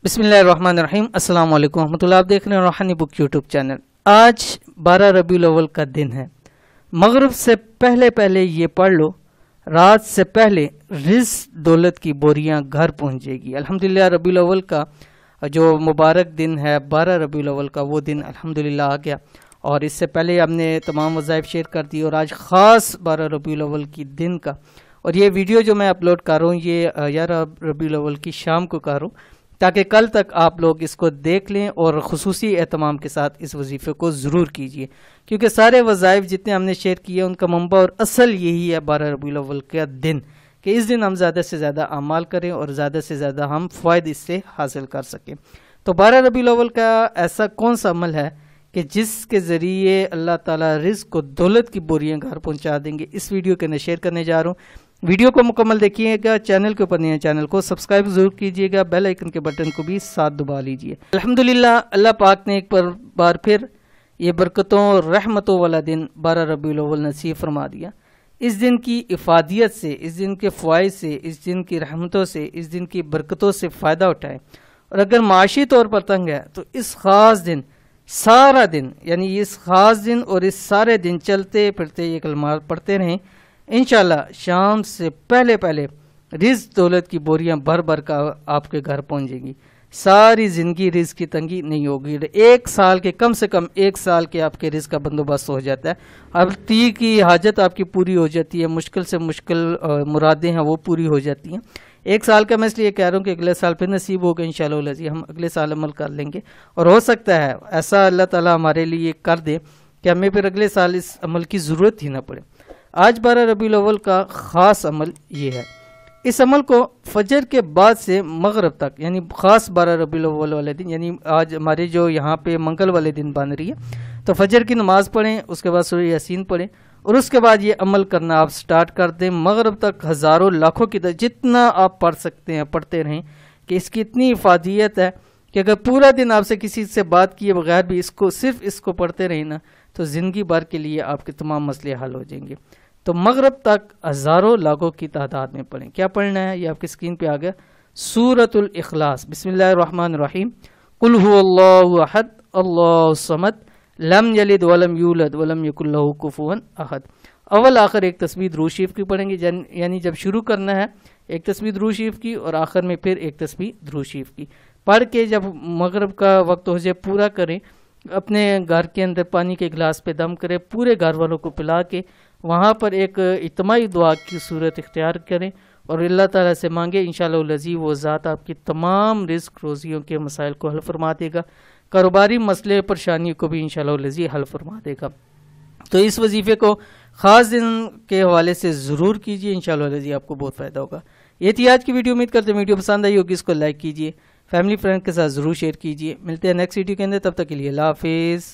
बिस्मिल्लाहिर्रहमानिर्रहीम अस्सलाम वालेकुम रहमतुल्लाह। आप देख रहे हैं रूहानी बुक यूट्यूब चैनल। आज 12 रबीउल अव्वल का दिन है। मगरिब से पहले पहले ये पढ़ लो, रात से पहले रिज़्क दौलत की बोरियां घर पहुंचेगी। अल्हम्दुलिल्लाह रबीउल अव्वल का जो मुबारक दिन है 12 रबीउल अव्वल का, वो दिन अल्हम्दुलिल्लाह आ गया। और इससे पहले हमने तमाम वज़ाइफ शेयर कर दी और आज ख़ास 12 रबीउल अव्वल की दिन का, और ये वीडियो जो मैं अपलोड कर रहा हूँ ये 11 रबीउल अव्वल की शाम को कर रहा हूँ, ताकि कल तक आप लोग इसको देख लें और ख़ुसूसी एहतमाम के साथ इस वजीफ़े को ज़रूर कीजिए, क्योंकि सारे वज़ाइफ जितने हमने शेयर किए उनका मंबा और असल यही है 12 रबीउल अव्वल का दिन, कि इस दिन हम ज़्यादा से ज़्यादा अमाल करें और ज़्यादा से ज़्यादा हम फ़ायद इससे हासिल कर सकें। तो 12 रबीउल अव्वल का ऐसा कौन सा अमल है कि जिसके ज़रिए अल्लाह ताला रिज़्क को दौलत की बोरियां घर पहुंचा देंगे, इस वीडियो के अंदर शेयर करने जा रहा हूँ। वीडियो को मुकम्मल देखिएगा, चैनल के ऊपर नहीं है चैनल को सब्सक्राइब जरूर कीजिएगा, बेल आइकन के बटन को भी साथ दबा लीजिए। अल्हम्दुलिल्लाह अल्लाह पाक ने एक बार फिर ये बरकतों और रहमतों वाला दिन 12 रबीउल अव्वल नसीब फरमा दिया। इस दिन की इफादियत से, इस दिन के फ़वाइद से, इस दिन की रहमतों से, इस दिन की बरकतों से फ़ायदा उठाएं। और अगर माशी तौर पर तंग है तो इस ख़ास दिन सारा दिन, यानी इस ख़ास दिन और इस सारे दिन चलते फिरते ये कलमात पढ़ते रहें। इंशाल्लाह शाम से पहले पहले रिज़्क दौलत की बोरियां भर भर का आपके घर पहुंचेगी। सारी ज़िंदगी रिज़्क की तंगी नहीं होगी। एक साल के, कम से कम एक साल के आपके रिज़्क का बंदोबस्त हो जाता है। अब ती की हाजत आपकी पूरी हो जाती है, मुश्किल से मुश्किल मुरादें हैं वो पूरी हो जाती हैं। एक साल का मैं इसलिए कह रहा हूँ कि अगले साल फिर नसीब होगा इंशाअल्लाह जी, हम अगले साल अमल कर लेंगे। और हो सकता है ऐसा अल्लाह ताला हमारे लिए कर दे कि हमें फिर अगले साल इस अमल की ज़रूरत ही ना पड़े। आज 12 रबीउल अव्वल का ख़ास अमल ये है। इस अमल को फजर के बाद से मगरिब तक, यानी ख़ास 12 रबीउल अव्वल वाले दिन, यानी आज हमारे जो यहाँ पे मंगल वाले दिन बन रही है, तो फजर की नमाज पढ़ें, उसके बाद सूरह यासीन पढ़ें और उसके बाद ये अमल करना आप स्टार्ट कर दें। मगरिब तक हज़ारों लाखों की जितना आप पढ़ सकते हैं पढ़ते रहें, कि इसकी इतनी इफादियत है कि अगर पूरा दिन आपसे किसी से बात किए बगैर भी सिर्फ इसको पढ़ते रहें ना, तो ज़िंदगी भर के लिए आपके तमाम मसले हल हो जाएंगे। तो मगरिब तक हज़ारों लाखों की तादाद में पढ़ें। क्या पढ़ना है ये आपकी स्क्रीन पे आ गया। सूरतुल इखलास, बिस्मिल्लाहिर्रहमानिर्रहीम, कुल हुवल्लाहु अहद अल्लाहु समद लम यलिद वलम यूलद वलम यकुल लहू कुफुवन अहद। अव्वल आखिर एक तस्बीह दुरूद शरीफ की पढ़ेंगे, यानी जब शुरू करना है एक तस्बीह दुरूद शरीफ की और आखिर में फिर एक तस्बीह दुरूद शरीफ की पढ़ के जब मगरिब का वक्त हो जाए पूरा करें। अपने घर के अंदर पानी के गिलास पे दम करें, पूरे घर वालों को पिला के वहाँ पर एक इज्तिमाई दुआ की सूरत इख्तियार करें और अल्लाह ताला से मांगे। इंशाअल्लाह लज़ीज़ वो ज़ात आपकी तमाम रिज़्क रोज़ियों के मसाइल को हल फरमा देगा, कारोबारी मसले परेशानियों को भी इंशाअल्लाह लज़ीज़ हल फरमा देगा। तो इस वजीफ़े को ख़ास दिन के हवाले से ज़रूर कीजिए, इंशाअल्लाह लज़ीज़ आपको बहुत फ़ायदा होगा। ये थी आज की वीडियो। उम्मीद करते हैं वीडियो पसंद आई होगी, इसको लाइक कीजिए, फैमिली फ्रेंड के साथ ज़रूर शेयर कीजिए। मिलते हैं नेक्स्ट वीडियो के अंदर, तब तक के लिए अल्लाह हाफिज़।